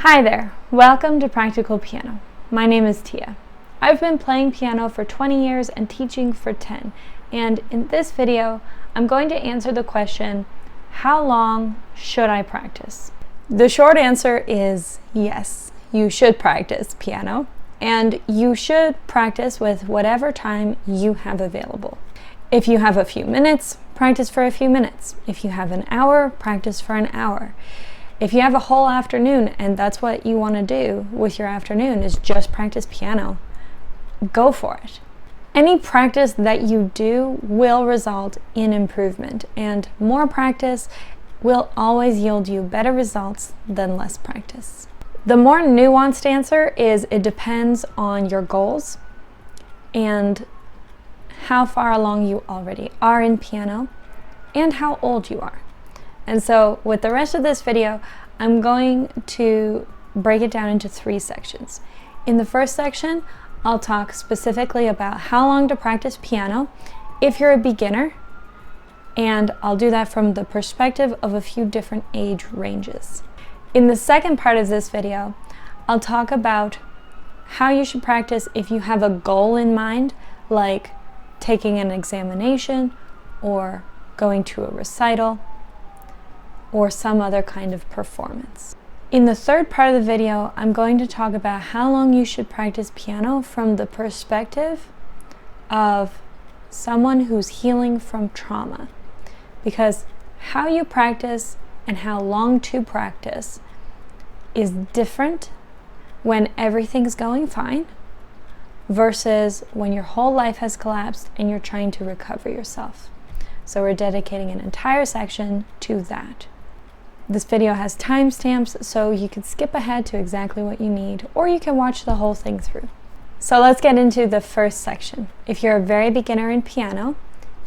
Hi there, welcome to Practical Piano. My name is Tia. I've been playing piano for 20 years and teaching for 10, and in this video I'm going to answer the question, how long should I practice? The short answer is yes, you should practice piano, and you should practice with whatever time you have available. If you have a few minutes, practice for a few minutes. If you have an hour, practice for an hour. If you have a whole afternoon and that's what you want to do with your afternoon is just practice piano, go for it. Any practice that you do will result in improvement, and more practice will always yield you better results than less practice. The more nuanced answer is it depends on your goals and how far along you already are in piano and how old you are. And so with the rest of this video, I'm going to break it down into 3 sections. In the first section, I'll talk specifically about how long to practice piano if you're a beginner, and I'll do that from the perspective of a few different age ranges. In the second part of this video, I'll talk about how you should practice if you have a goal in mind, like taking an examination or going to a recital, or some other kind of performance. In the third part of the video, I'm going to talk about how long you should practice piano from the perspective of someone who's healing from trauma. Because how you practice and how long to practice is different when everything's going fine versus when your whole life has collapsed and you're trying to recover yourself. So we're dedicating an entire section to that. This video has timestamps, so you can skip ahead to exactly what you need, or you can watch the whole thing through. So let's get into the first section. If you're a very beginner in piano,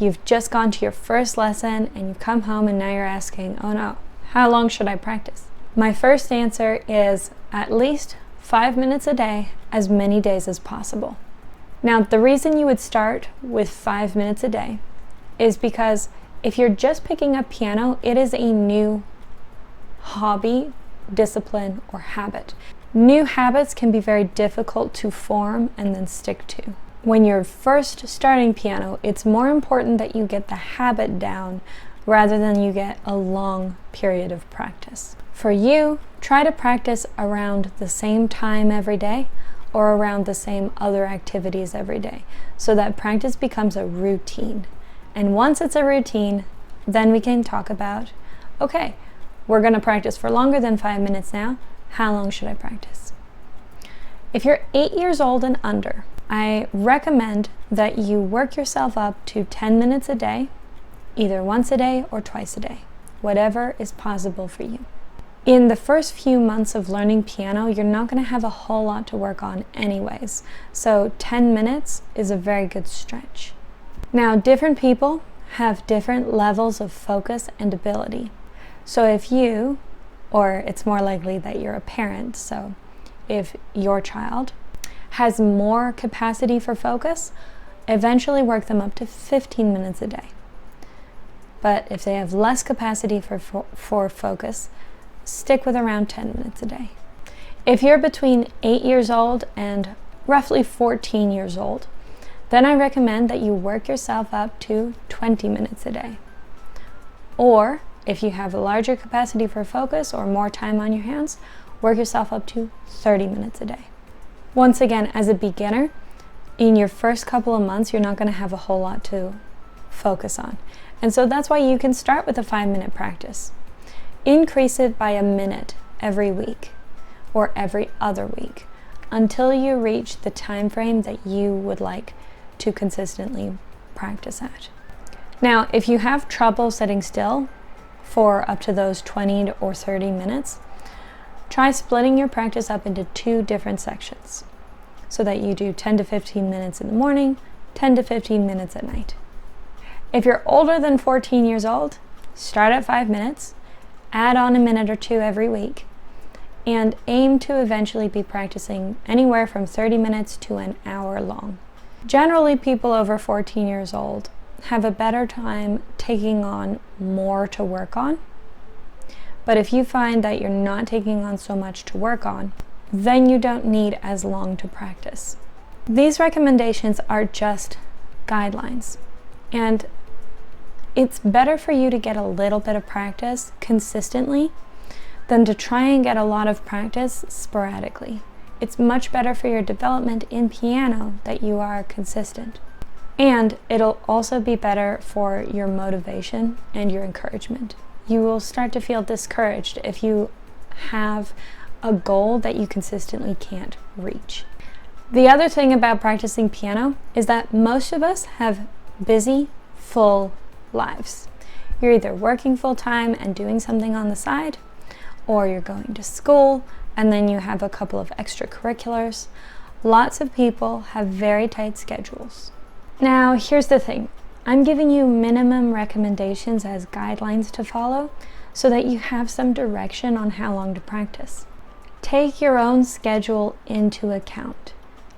you've just gone to your first lesson and you've come home and now you're asking, oh no, how long should I practice? My first answer is at least 5 minutes a day, as many days as possible. Now, the reason you would start with 5 minutes a day is because if you're just picking up piano, it is a new hobby, discipline, or habit. New habits can be very difficult to form and then stick to. When you're first starting piano, it's more important that you get the habit down rather than you get a long period of practice. For you, try to practice around the same time every day or around the same other activities every day so that practice becomes a routine. And once it's a routine, then we can talk about, okay, we're going to practice for longer than 5 minutes now. How long should I practice? If you're 8 years old and under, I recommend that you work yourself up to 10 minutes a day, either once a day or twice a day, whatever is possible for you. In the first few months of learning piano, you're not going to have a whole lot to work on anyways, so 10 minutes is a very good stretch. Now, different people have different levels of focus and ability. So if you, or it's more likely that you're a parent, so if your child has more capacity for focus, eventually work them up to 15 minutes a day. But if they have less capacity for focus, stick with around 10 minutes a day. If you're between 8 years old and roughly 14 years old, then I recommend that you work yourself up to 20 minutes a day. Or if you have a larger capacity for focus or more time on your hands, work yourself up to 30 minutes a day. Once again, as a beginner, in your first couple of months, you're not going to have a whole lot to focus on. And so that's why you can start with a 5-minute practice. Increase it by a minute every week or every other week until you reach the time frame that you would like to consistently practice at. Now, if you have trouble sitting still for up to those 20 or 30 minutes, try splitting your practice up into 2 different sections so that you do 10 to 15 minutes in the morning, 10 to 15 minutes at night. If you're older than 14 years old, start at 5 minutes, add on a minute or 2 every week, and aim to eventually be practicing anywhere from 30 minutes to an hour long. Generally, people over 14 years old have a better time taking on more to work on But if you find that you're not taking on so much to work on, then you don't need as long to practice. These recommendations are just guidelines, and it's better for you to get a little bit of practice consistently than to try and get a lot of practice sporadically. It's much better for your development in piano that you are consistent. And it'll also be better for your motivation and your encouragement. You will start to feel discouraged if you have a goal that you consistently can't reach. The other thing about practicing piano is that most of us have busy, full lives. You're either working full-time and doing something on the side, or you're going to school and then you have a couple of extracurriculars. Lots of people have very tight schedules. Now, here's the thing. I'm giving you minimum recommendations as guidelines to follow so that you have some direction on how long to practice. Take your own schedule into account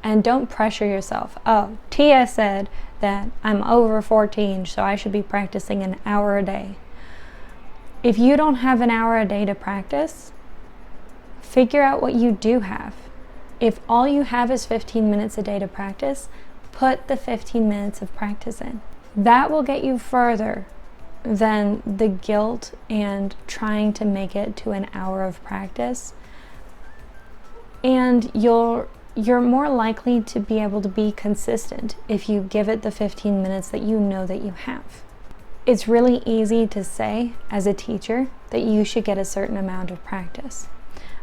and don't pressure yourself. Oh, Tia said that I'm over 14, so I should be practicing an hour a day. If you don't have an hour a day to practice, figure out what you do have. If all you have is 15 minutes a day to practice, put the 15 minutes of practice in. That will get you further than the guilt and trying to make it to an hour of practice. And you're more likely to be able to be consistent if you give it the 15 minutes that you know that you have. It's really easy to say as a teacher that you should get a certain amount of practice.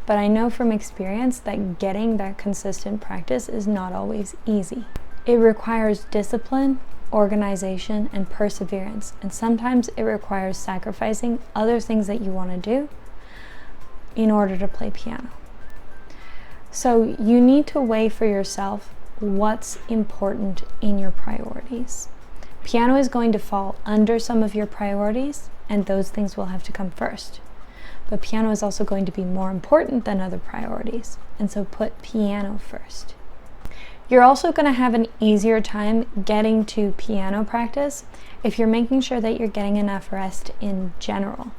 But I know from experience that getting that consistent practice is not always easy. It requires discipline, organization, and perseverance. And sometimes it requires sacrificing other things that you want to do in order to play piano. So you need to weigh for yourself what's important in your priorities. Piano is going to fall under some of your priorities, and those things will have to come first. But piano is also going to be more important than other priorities, and so put piano first. You're also going to have an easier time getting to piano practice if you're making sure that you're getting enough rest in general.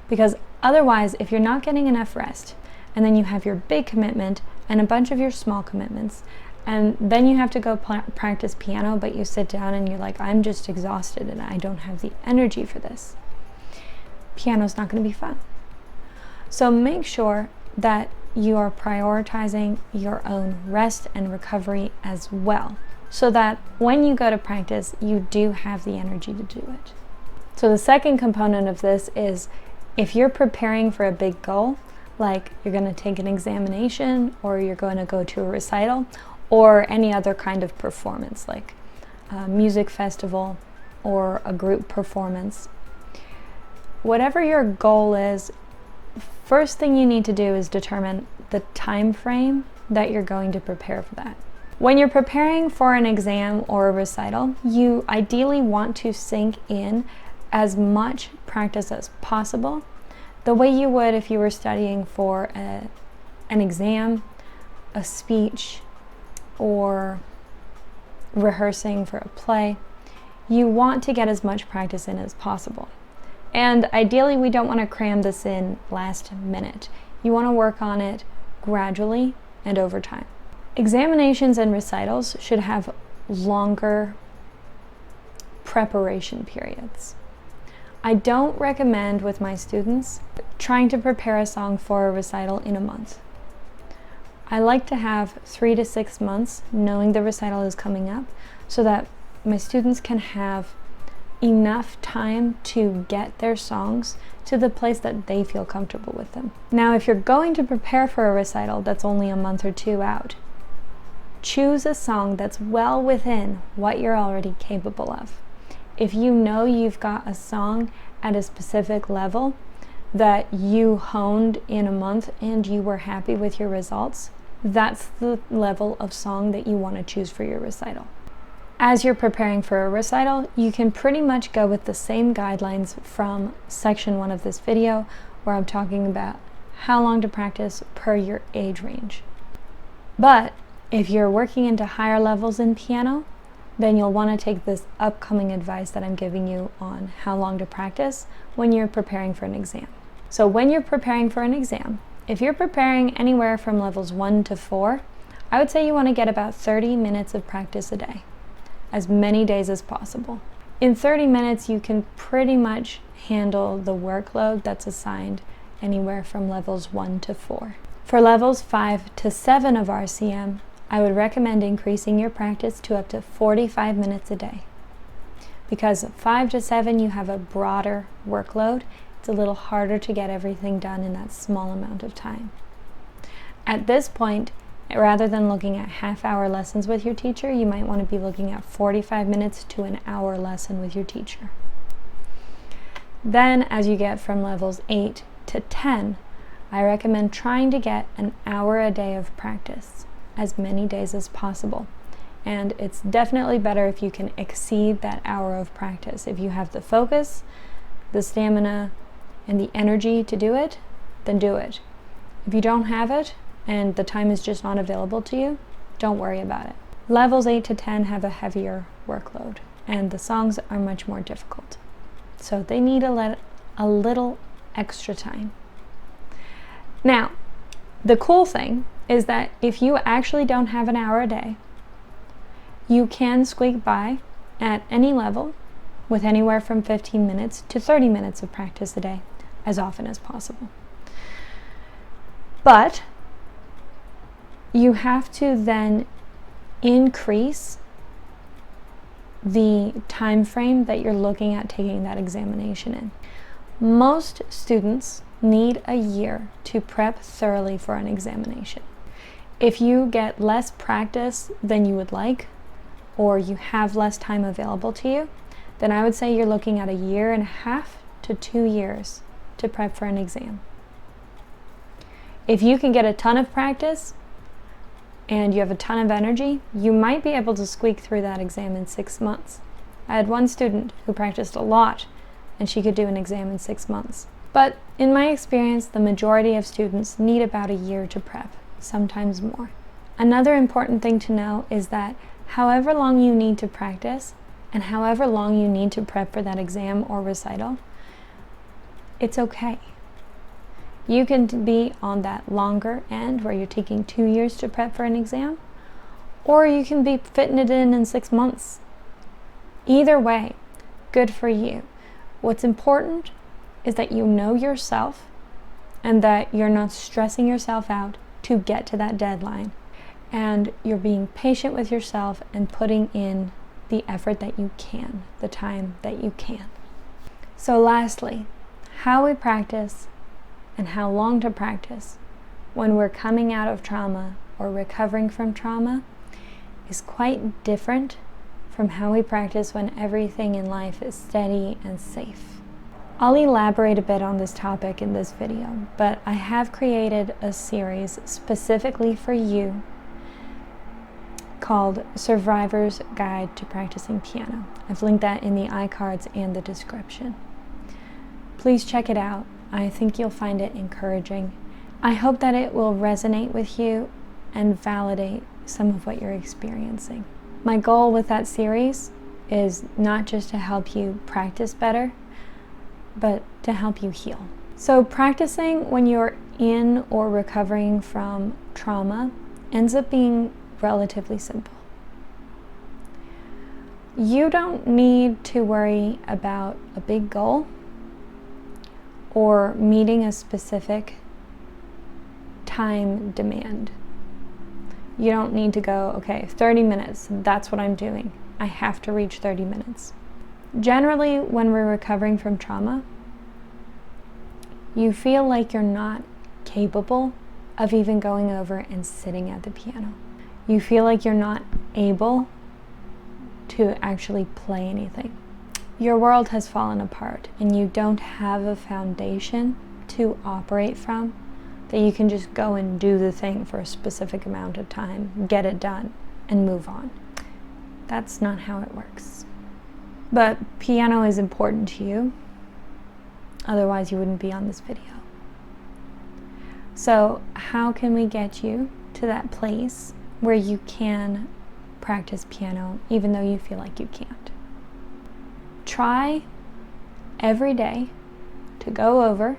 Because otherwise, if you're not getting enough rest, and then you have your big commitment and a bunch of your small commitments, and then you have to go practice piano, but you sit down and you're like, I'm just exhausted and I don't have the energy for this. Piano's not going to be fun. So make sure that you are prioritizing your own rest and recovery as well, so that when you go to practice, you do have the energy to do it. So the second component of this is if you're preparing for a big goal, like you're going to take an examination or you're going to go to a recital or any other kind of performance like a music festival or a group performance. Whatever your goal is, first thing you need to do is determine the time frame that you're going to prepare for that. When you're preparing for an exam or a recital, you ideally want to sink in as much practice as possible, the way you would if you were studying for an exam, a speech, or rehearsing for a play. You want to get as much practice in as possible. And ideally, we don't want to cram this in last minute. You want to work on it gradually and over time. Examinations and recitals should have longer preparation periods. I don't recommend with my students trying to prepare a song for a recital in a month. I like to have 3 to 6 months knowing the recital is coming up so that my students can have enough time to get their songs to the place that they feel comfortable with them. Now, if you're going to prepare for a recital that's only a month or 2 out, choose a song that's well within what you're already capable of. If you know you've got a song at a specific level that you honed in a month and you were happy with your results, that's the level of song that you want to choose for your recital. As you're preparing for a recital, you can pretty much go with the same guidelines from section 1 of this video, where I'm talking about how long to practice per your age range. But if you're working into higher levels in piano, then you'll want to take this upcoming advice that I'm giving you on how long to practice when you're preparing for an exam. So when you're preparing for an exam, if you're preparing anywhere from levels 1 to 4, I would say you want to get about 30 minutes of practice a day, as many days as possible. In 30 minutes, you can pretty much handle the workload that's assigned anywhere from levels 1 to 4. For levels 5 to 7 of RCM, I would recommend increasing your practice to up to 45 minutes a day. Because 5 to 7, you have a broader workload. It's a little harder to get everything done in that small amount of time. At this point, rather than looking at half-hour lessons with your teacher, you might want to be looking at 45 minutes to an hour lesson with your teacher. Then, as you get from levels 8 to 10, I recommend trying to get an hour a day of practice, as many days as possible. And it's definitely better if you can exceed that hour of practice. If you have the focus, the stamina, and the energy to do it, then do it. If you don't have it, and the time is just not available to you, don't worry about it. Levels 8 to 10 have a heavier workload, and the songs are much more difficult. So they need a little extra time. Now, the cool thing is that if you actually don't have an hour a day, you can squeak by at any level with anywhere from 15 minutes to 30 minutes of practice a day, as often as possible. But you have to then increase the time frame that you're looking at taking that examination in. Most students need a year to prep thoroughly for an examination. If you get less practice than you would like, or you have less time available to you, then I would say you're looking at 1.5 to 2 years to prep for an exam. If you can get a ton of practice and you have a ton of energy, you might be able to squeak through that exam in 6 months. I had one student who practiced a lot and she could do an exam in 6 months. But in my experience, the majority of students need about a year to prep, sometimes more. Another important thing to know is that however long you need to practice and however long you need to prep for that exam or recital, it's okay. You can be on that longer end where you're taking 2 years to prep for an exam, or you can be fitting it in 6 months. Either way, good for you. What's important is that you know yourself and that you're not stressing yourself out to get to that deadline, and you're being patient with yourself and putting in the effort that you can, the time that you can. So lastly, how we practice and how long to practice when we're coming out of trauma or recovering from trauma is quite different from how we practice when everything in life is steady and safe. I'll elaborate a bit on this topic in this video, but I have created a series specifically for you called Survivor's Guide to Practicing Piano. I've linked that in the iCards and the description. Please check it out. I think you'll find it encouraging. I hope that it will resonate with you and validate some of what you're experiencing. My goal with that series is not just to help you practice better, but to help you heal. So practicing when you're in or recovering from trauma ends up being relatively simple. You don't need to worry about a big goal or meeting a specific time demand. You don't need to go, okay, 30 minutes, that's what I'm doing. I have to reach 30 minutes. Generally, when we're recovering from trauma, you feel like you're not capable of even going over and sitting at the piano. You feel like you're not able to actually play anything. Your world has fallen apart and you don't have a foundation to operate from that you can just go and do the thing for a specific amount of time, get it done, and move on. That's not how it works. But piano is important to you, otherwise you wouldn't be on this video. So how can we get you to that place where you can practice piano even though you feel like you can't? Try every day to go over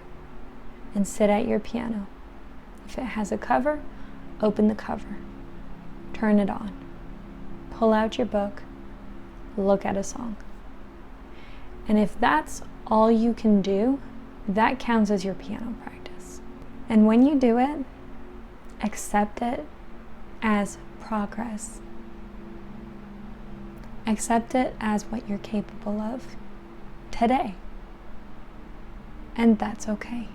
and sit at your piano. If it has a cover, open the cover. Turn it on. Pull out your book. Look at a song. And if that's all you can do, that counts as your piano practice. And when you do it, accept it as progress. Accept it as what you're capable of today. And that's okay.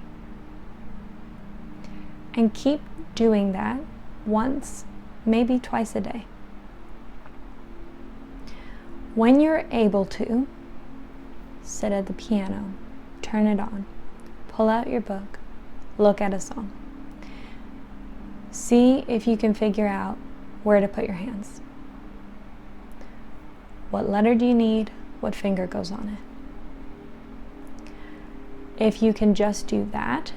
And keep doing that once, maybe twice a day. When you're able to, sit at the piano, turn it on, pull out your book, look at a song. See if you can figure out where to put your hands. What letter do you need? What finger goes on it? If you can just do that,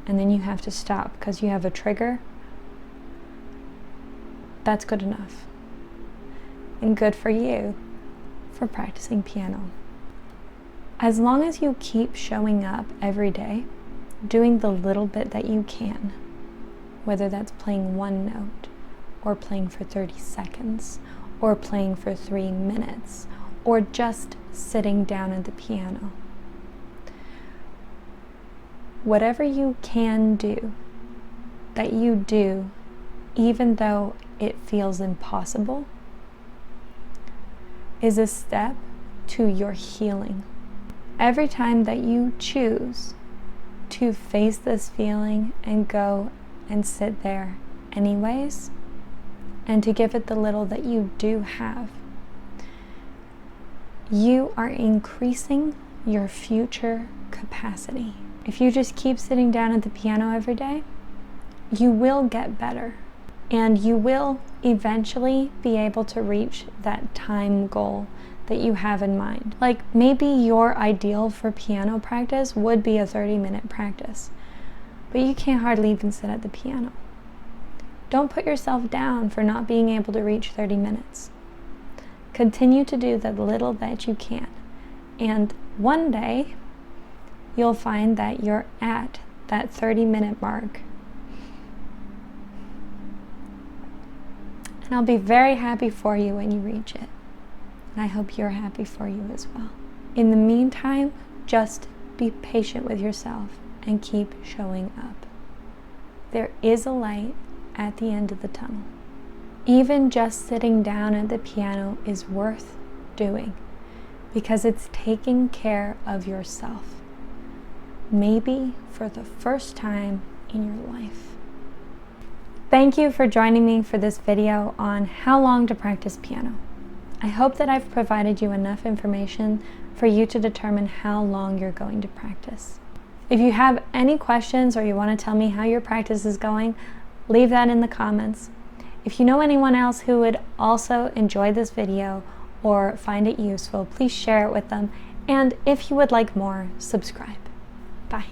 and then you have to stop because you have a trigger, that's good enough. And good for you for practicing piano. As long as you keep showing up every day, doing the little bit that you can, whether that's playing one note, or playing for 30 seconds, or playing for 3 minutes, or just sitting down at the piano. Whatever you can do, that you do, even though it feels impossible, is a step to your healing. Every time that you choose to face this feeling and go and sit there anyways, and to give it the little that you do have, you are increasing your future capacity. If you just keep sitting down at the piano every day, you will get better, and you will eventually be able to reach that time goal that you have in mind. Like, maybe your ideal for piano practice would be a 30-minute practice, but you can't hardly even sit at the piano. Don't put yourself down for not being able to reach 30 minutes. Continue to do the little that you can, and one day you'll find that you're at that 30-minute mark. And I'll be very happy for you when you reach it. And I hope you're happy for you as well. In the meantime, just be patient with yourself and keep showing up. There is a light at the end of the tunnel. Even just sitting down at the piano is worth doing because it's taking care of yourself. Maybe for the first time in your life. Thank you for joining me for this video on how long to practice piano. I hope that I've provided you enough information for you to determine how long you're going to practice. If you have any questions or you want to tell me how your practice is going, leave that in the comments. If you know anyone else who would also enjoy this video or find it useful, please share it with them. And if you would like more, subscribe. Bye.